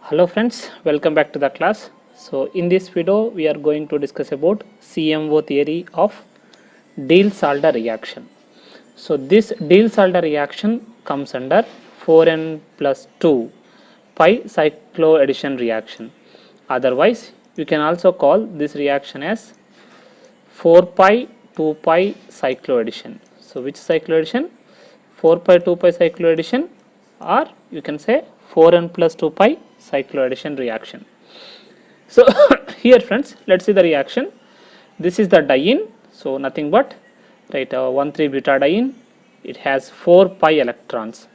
Hello friends, welcome back to the class. So in this video we are going to discuss about CMO theory of Diels-Alder reaction. So this Diels-Alder reaction comes under 4n plus 2 pi cycloaddition reaction. Otherwise you can also call this reaction as 4 pi 2 pi cycloaddition. So which cycloaddition? 4 pi 2 pi cycloaddition, or you can say 4n plus 2 pi cycloaddition reaction. So here friends, let's see the reaction. This is the diene, so nothing but right 1,3 beta diene. It has 4 pi electrons.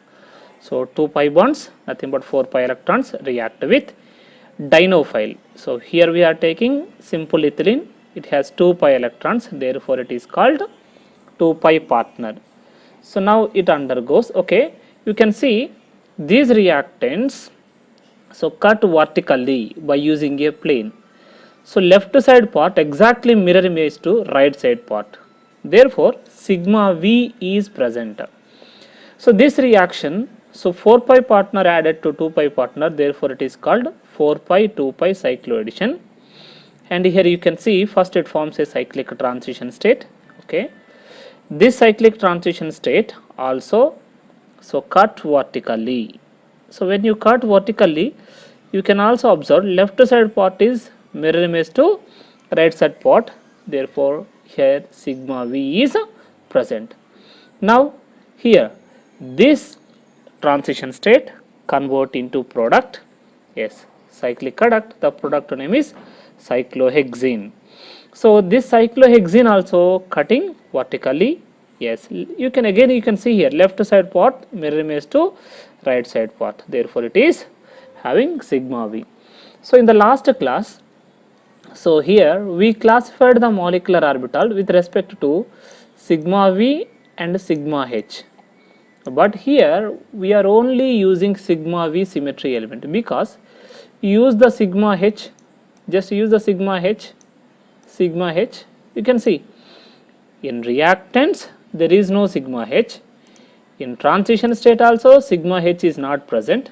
So 2 pi bonds, nothing but 4 pi electrons react with dienophile. So here we are taking simple ethylene. It has 2 pi electrons, therefore it is called 2 pi partner. So now it undergoes, okay, you can see these reactants, so cut vertically by using a plane. So left side part exactly mirror image to right side part. Therefore sigma V is present. So this reaction, so 4 pi partner added to 2 pi partner, therefore it is called 4 pi 2 pi cycloaddition. And here you can see first it forms a cyclic transition state. Okay, this cyclic transition state also so cut vertically. So when you cut vertically, you can also observe left side part is mirror image to right side part. Therefore here sigma V is present. Now here this transition state convert into product. Yes, cyclic product. The product name is cyclohexene. So this cyclohexene also cutting vertically. Yes, you can again you can see here left side part mirror image to right side part. Therefore it is having sigma V. So in the last class, so here we classified the molecular orbital with respect to sigma V and sigma H. But here we are only using sigma V symmetry element, because use the sigma H, just use the sigma H, you can see in reactants there is no sigma H, in transition state also sigma H is not present,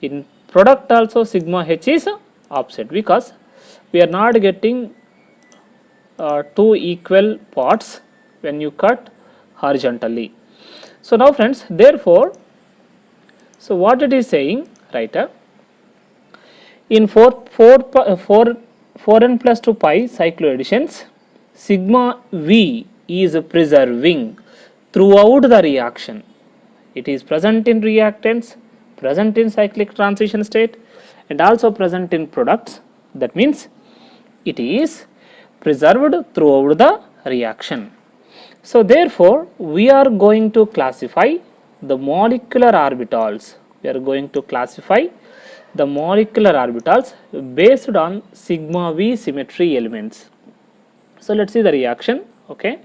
in product also sigma H is offset, because we are not getting two equal parts when you cut horizontally. So now friends, therefore, so what it is saying, writer, in 4n plus 2 pi cycloadditions, sigma V is preserving throughout the reaction. It is present in reactants, present in cyclic transition state, and also present in products. That means it is preserved throughout the reaction. So therefore we are going to classify the molecular orbitals. We are going to classify the molecular orbitals based on sigma V symmetry elements. So let's see the reaction. Okay.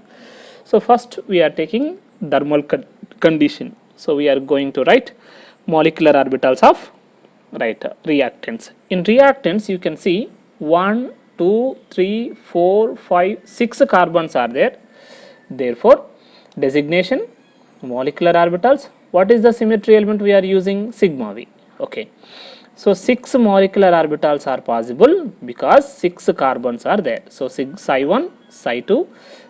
So first we are taking thermal condition. So we are going to write molecular orbitals of reactants. In reactants you can see 1, 2, 3, 4, 5, 6 carbons are there. Therefore designation molecular orbitals. What is the symmetry element we are using? Sigma V. Okay. So 6 molecular orbitals are possible because 6 carbons are there. So psi 1, psi 2,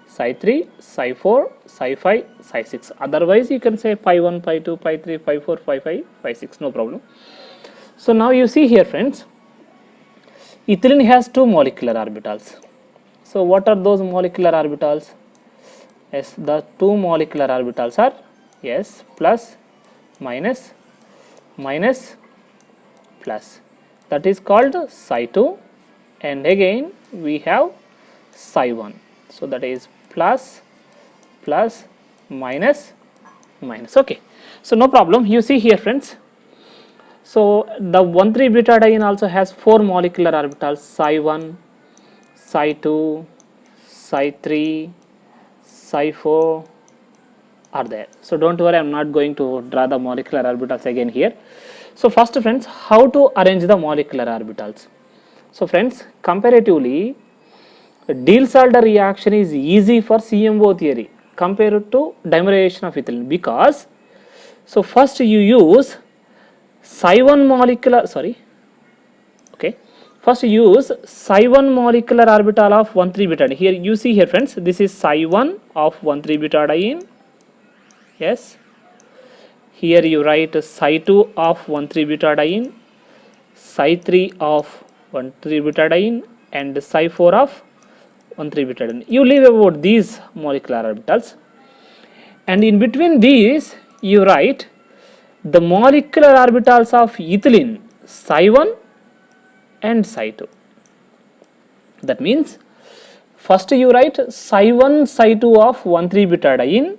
psi 3, psi 4, psi 5, psi 6. Otherwise you can say pi 1, pi 2, pi 3, pi 4, pi 5, pi 6, no problem. So now you see here friends, ethylene has 2 molecular orbitals. So what are those molecular orbitals? Yes, the 2 molecular orbitals are, yes, plus, minus, minus, plus. That is called psi 2, and again we have psi 1. So that is plus, plus, minus, minus. Okay. So no problem. You see here friends. So the 1,3 beta diene also has 4 molecular orbitals, psi 1, psi 2, psi 3, psi 4 are there. So don't worry, I am not going to draw the molecular orbitals again here. So first friends, how to arrange the molecular orbitals? So friends, comparatively Diels-Alder reaction is easy for CMO theory compared to dimerization of ethylene, because so first you use psi 1 molecular, sorry, Okay, first use psi1 molecular orbital of 1,3-butadiene. Here you see here friends, this is psi1 of 1,3-butadiene. Yes, here you write psi2 of 1,3-butadiene, psi3 of 1,3-butadiene, and psi4 of 1,3-butadiene. You leave about these molecular orbitals, and in between these you write the molecular orbitals of ethylene psi1 and psi2. That means first you write psi1 psi2 of 1,3-butadiene.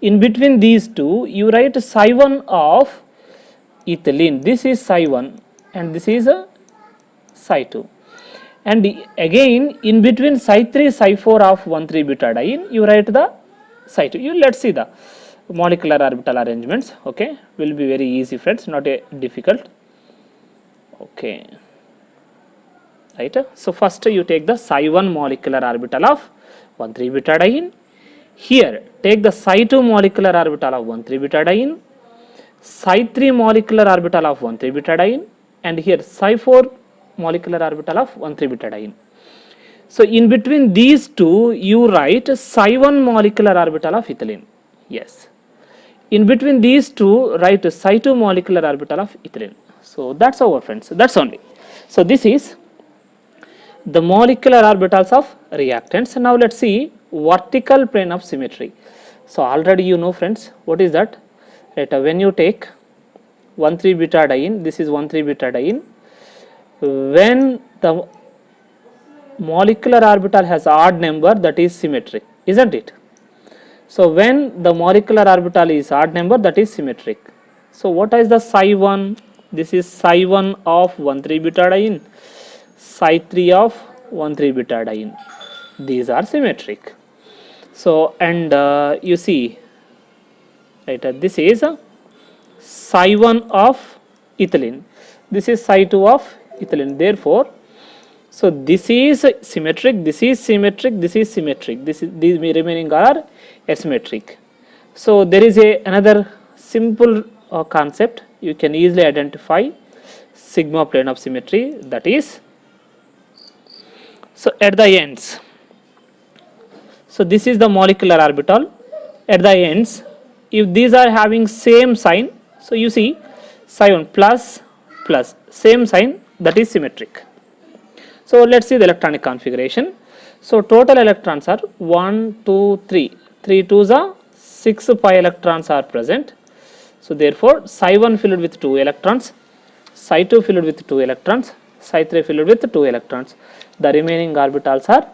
In between these two you write psi1 of ethylene. This is psi1 and this is a psi2. And again in between psi3 psi4 of 1,3-butadiene you write the psi2. You let's see the molecular orbital arrangements. Okay, will be very easy friends, not a difficult. Okay, right. So first you take the psi1 molecular orbital of 1,3-butadiene. Here take the psi2 molecular orbital of 1,3-butadiene, psi3 molecular orbital of 1,3-butadiene, and here psi4 molecular orbital of 1,3-butadiene. So in between these two you write psi1 molecular orbital of ethylene. Yes, in between these two write psi2 molecular orbital of ethylene. So that's our friends, that's only. So this is the molecular orbitals of reactants. Now let's see vertical plane of symmetry. So already you know friends, what is that? Right, when you take 1,3-butadiene, this is 1,3-butadiene, when the molecular orbital has odd number, that is symmetric, isn't it? So when the molecular orbital is odd number, that is symmetric. So what is the psi1? This is psi1 of 1,3-butadiene, psi3 of 1,3-butadiene. These are symmetric. So and you see, right, this is psi1 of ethylene. This is psi2 of ethylene. Therefore, so this is symmetric, this is symmetric, this is symmetric. These remaining are asymmetric. So there is another simple concept you can easily identify sigma plane of symmetry, that is, so at the ends, so this is the molecular orbital. At the ends, if these are having same sign, so you see psi1 plus plus same sign, that is symmetric. So let's see the electronic configuration. So total electrons are 1, 2, 3. 3 2s are 6 pi electrons are present. So therefore psi1 filled with 2 electrons, psi2 filled with 2 electrons, psi3 filled with 2 electrons. The remaining orbitals are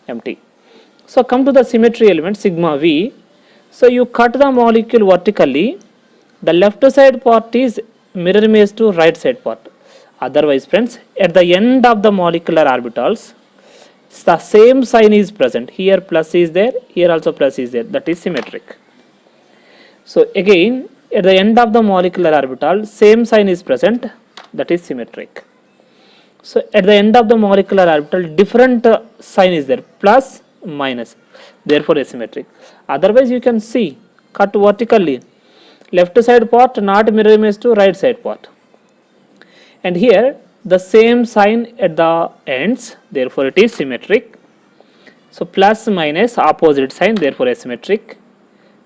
empty. So come to the symmetry element sigma v. So you cut the molecule vertically. The left side part is mirror image to right side part. Otherwise friends, at the end of the molecular orbitals, the same sign is present. Here plus is there, here also plus is there. That is symmetric. So again, at the end of the molecular orbital, same sign is present. That is symmetric. So at the end of the molecular orbital, different sign is there, plus, minus. Therefore asymmetric. Otherwise you can see, cut vertically, left side part not mirror image to right side part. And here the same sign at the ends, therefore it is symmetric. So plus minus opposite sign, therefore asymmetric,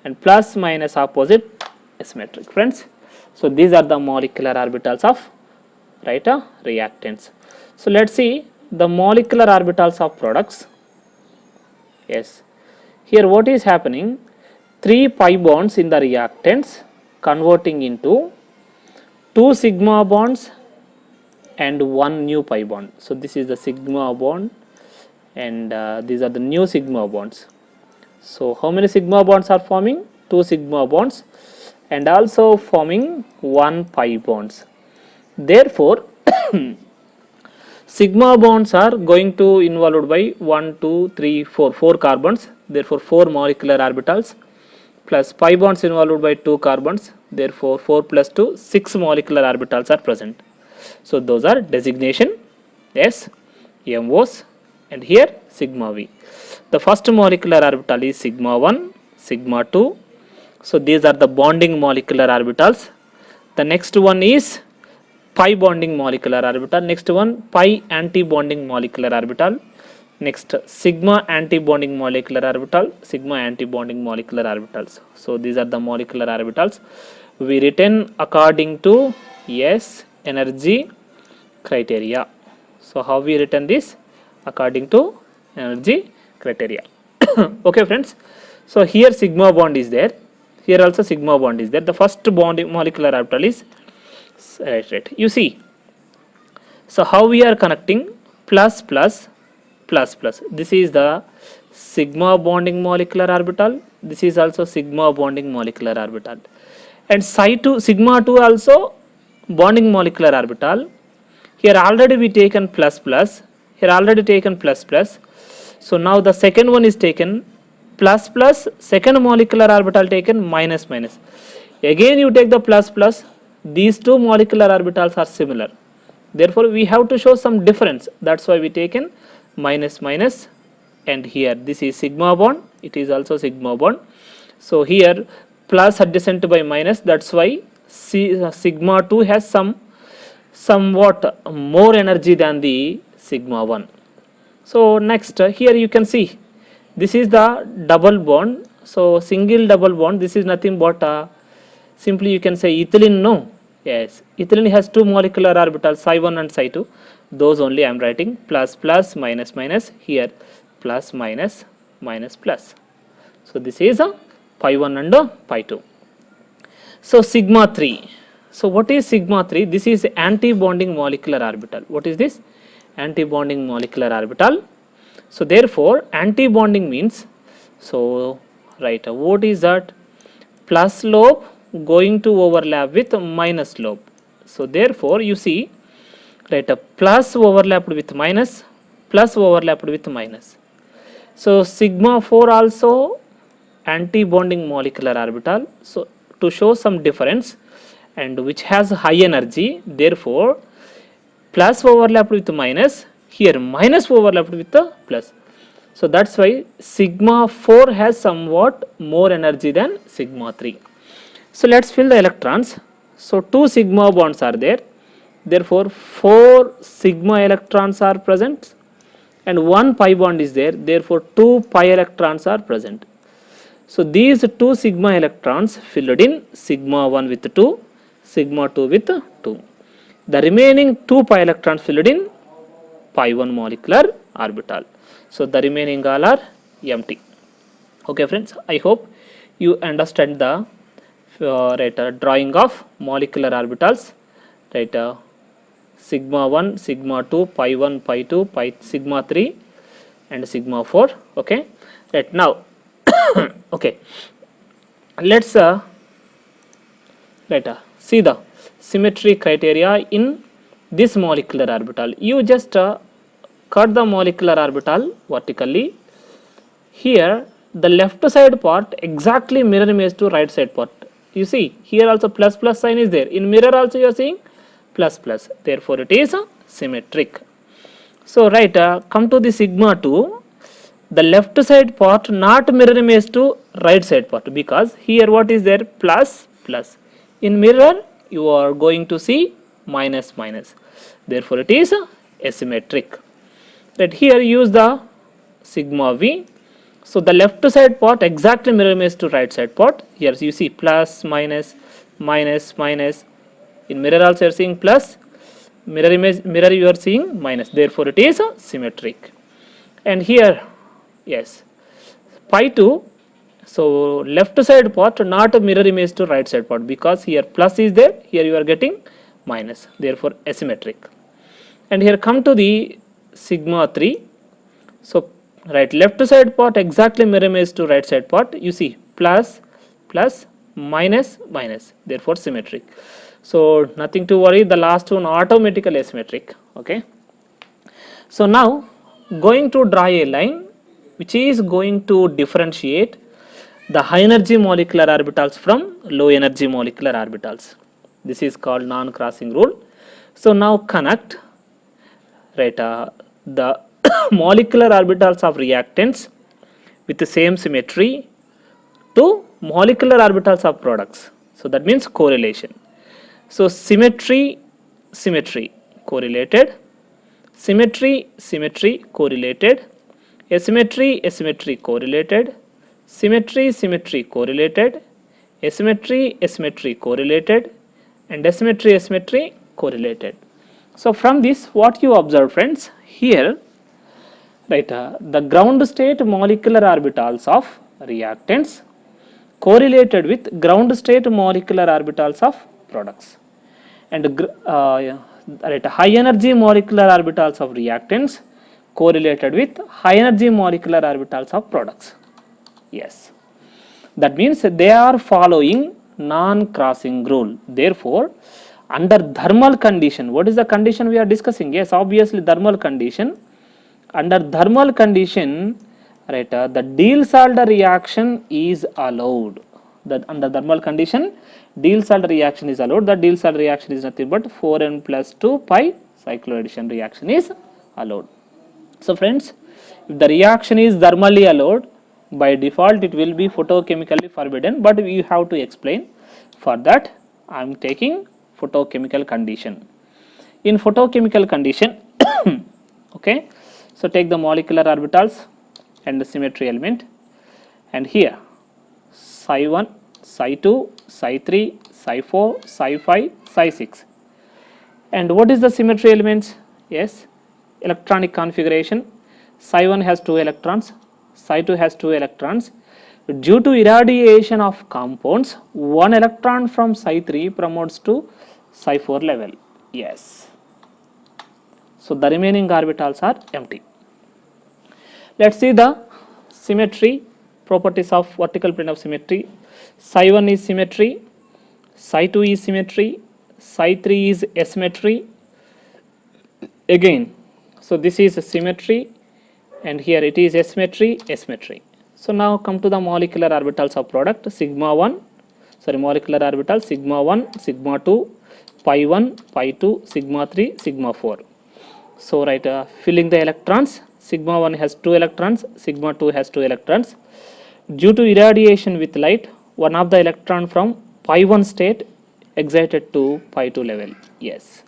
and plus minus opposite asymmetric friends. So these are the molecular orbitals of, right, reactants. So let's see the molecular orbitals of products. Yes, here what is happening, 3 pi bonds in the reactants converting into 2 sigma bonds and 1 new pi bond. So this is the sigma bond and these are the new sigma bonds. So how many sigma bonds are forming? 2 sigma bonds and also forming 1 pi bonds. Therefore sigma bonds are going to involved by 1, 2, 3, 4, 4 carbons. Therefore 4 molecular orbitals plus pi bonds involved by 2 carbons. Therefore 4 plus 2, 6 molecular orbitals are present. So those are designation S, MOs, and here sigma v. The first molecular orbital is sigma 1, sigma 2. So these are the bonding molecular orbitals. The next one is pi bonding molecular orbital, next one pi anti-bonding molecular orbital, next sigma anti-bonding molecular orbital, sigma anti-bonding molecular orbitals. So these are the molecular orbitals we written according to S energy criteria. So how we written this? According to energy criteria. Okay friends, so here sigma bond is there, here also sigma bond is there. The first bond molecular orbital is right. You see, so how we are connecting plus plus plus plus. This is the sigma bonding molecular orbital. This is also sigma bonding molecular orbital. And psi 2 sigma 2 also bonding molecular orbital. Here already we taken plus plus. Here already taken plus plus. So now the second one is taken plus plus. Second molecular orbital taken minus minus. Again you take the plus plus. These two molecular orbitals are similar. Therefore we have to show some difference. That's why we taken minus minus. And here this is sigma bond. It is also sigma bond. So here plus adjacent by minus. That's why sigma 2 has somewhat more energy than the sigma 1. So next here you can see this is the double bond. So single double bond, this is nothing but simply you can say ethylene. No, yes, ethylene has two molecular orbitals, psi 1 and psi 2. Those only I am writing plus plus minus minus, here plus minus minus plus. So this is a pi 1 and pi 2. So sigma 3. So what is sigma 3? This is anti-bonding molecular orbital. What is this? Anti-bonding molecular orbital. So therefore anti-bonding means, so right, what is that? Plus lobe going to overlap with minus lobe. So therefore you see, right, a plus overlapped with minus, plus overlapped with minus. So sigma 4 also anti-bonding molecular orbital. So to show some difference and which has high energy, therefore plus overlapped with minus, here minus overlapped with the plus. So that's why sigma 4 has somewhat more energy than sigma 3. So let's fill the electrons. So two sigma bonds are there, therefore 4 sigma electrons are present and one pi bond is there, therefore 2 pi electrons are present. So these two sigma electrons filled in sigma 1 with 2, sigma 2 with 2. The remaining 2 pi electrons filled in pi 1 molecular orbital. So the remaining all are empty. Okay friends, I hope you understand the drawing of molecular orbitals, right? Sigma 1, sigma 2, pi 1, pi 2, pi sigma 3 and sigma 4. Okay, right now okay, let's see the symmetry criteria in this molecular orbital. You just cut the molecular orbital vertically. Here the left side part exactly mirror image to right side part. You see here also plus plus sign is there, in mirror also you are seeing plus plus, therefore it is symmetric. So right, come to the sigma 2, the left side part not mirror image to right side part, because here what is there? Plus plus. In mirror you are going to see minus minus, therefore it is asymmetric. Right, here use the sigma v. So the left side part exactly mirror image to right side part. Here you see plus minus minus minus. In mirror also you are seeing plus, mirror image mirror you are seeing minus, therefore it is symmetric. And here yes, pi 2, so left side part not mirror image to right side part, because here plus is there, here you are getting minus, therefore asymmetric. And here come to the sigma 3. So right, left side part exactly mirror image to right side part, you see plus plus minus minus, therefore symmetric. So nothing to worry, the last one automatically asymmetric. Okay, so now going to draw a line which is going to differentiate the high energy molecular orbitals from low energy molecular orbitals. This is called non-crossing rule. So now connect, right, the molecular orbitals of reactants with the same symmetry to molecular orbitals of products. So that means correlation. So symmetry symmetry correlated, symmetry symmetry correlated, asymmetry asymmetry correlated, symmetry symmetry correlated, asymmetry asymmetry correlated, and asymmetry asymmetry correlated. So from this what you observe friends here, right, the ground state molecular orbitals of reactants correlated with ground state molecular orbitals of products, and yeah, right, high energy molecular orbitals of reactants correlated with high energy molecular orbitals of products. Yes, that means they are following non-crossing rule. Therefore under thermal condition, what is the condition we are discussing? Yes, obviously thermal condition. Under thermal condition, right, the Diels-Alder reaction is allowed. That under thermal condition Diels-Alder reaction is allowed. The Diels-Alder reaction is nothing but 4n plus 2 pi cycloaddition reaction is allowed. So friends, if the reaction is thermally allowed, by default it will be photochemically forbidden, but we have to explain. For that I am taking photochemical condition. In photochemical condition okay, so take the molecular orbitals and the symmetry element, and here psi 1, psi 2, psi 3, psi 4, psi 5, psi 6. And what is the symmetry elements? Yes, electronic configuration. Psi 1 has 2 electrons, psi 2 has 2 electrons. Due to irradiation of compounds, 1 electron from psi 3 promotes to psi 4 level. Yes, so the remaining orbitals are empty. Let's see the symmetry properties of vertical plane of symmetry. Psi 1 is symmetry, psi 2 is symmetry, psi 3 is asymmetry. Again, so this is symmetry, and here it is asymmetry, asymmetry. So now come to the molecular orbitals of product. Sigma 1, sorry, molecular orbital sigma 1, sigma 2, pi 1, pi 2, sigma 3, sigma 4. So right, filling the electrons, sigma 1 has 2 electrons, sigma 2 has 2 electrons. Due to irradiation with light, one of the electron from pi 1 state excited to pi 2 level. Yes,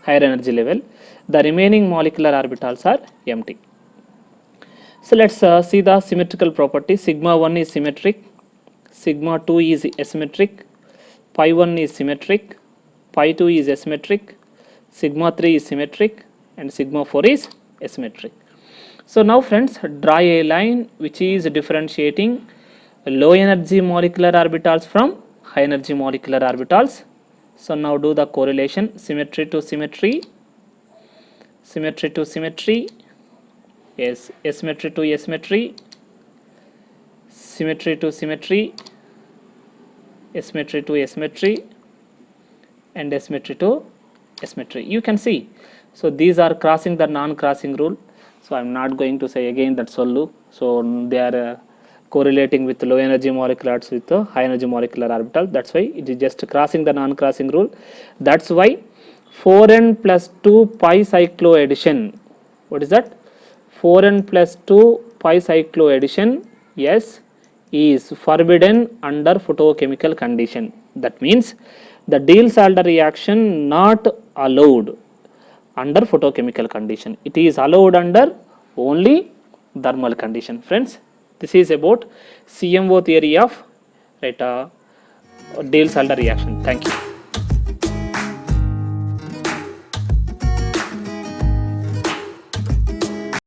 higher energy level. The remaining molecular orbitals are empty. So let's see the symmetrical property. Sigma 1 is symmetric, sigma 2 is asymmetric, pi 1 is symmetric, pi 2 is asymmetric, sigma 3 is symmetric, and sigma 4 is asymmetric. So now friends, draw a line which is differentiating low energy molecular orbitals from high energy molecular orbitals. So now do the correlation, symmetry to symmetry, symmetry to symmetry, yes, asymmetry to asymmetry, symmetry to symmetry, asymmetry to asymmetry, and asymmetry to asymmetry. You can see, so these are crossing the non-crossing rule. So I am not going to say again that Sollu. So they are correlating with low energy moleculars with the high energy molecular orbital. That's why it is just crossing the non-crossing rule. That's why 4n plus 2 pi cycloaddition. What is that? 4n plus 2 pi cycloaddition, yes, is forbidden under photochemical condition. That means the Diels-Alder reaction not allowed under photochemical condition. It is allowed under only thermal condition. Friends, this is about CMO theory of, right, Diels-Alder reaction. Thank you.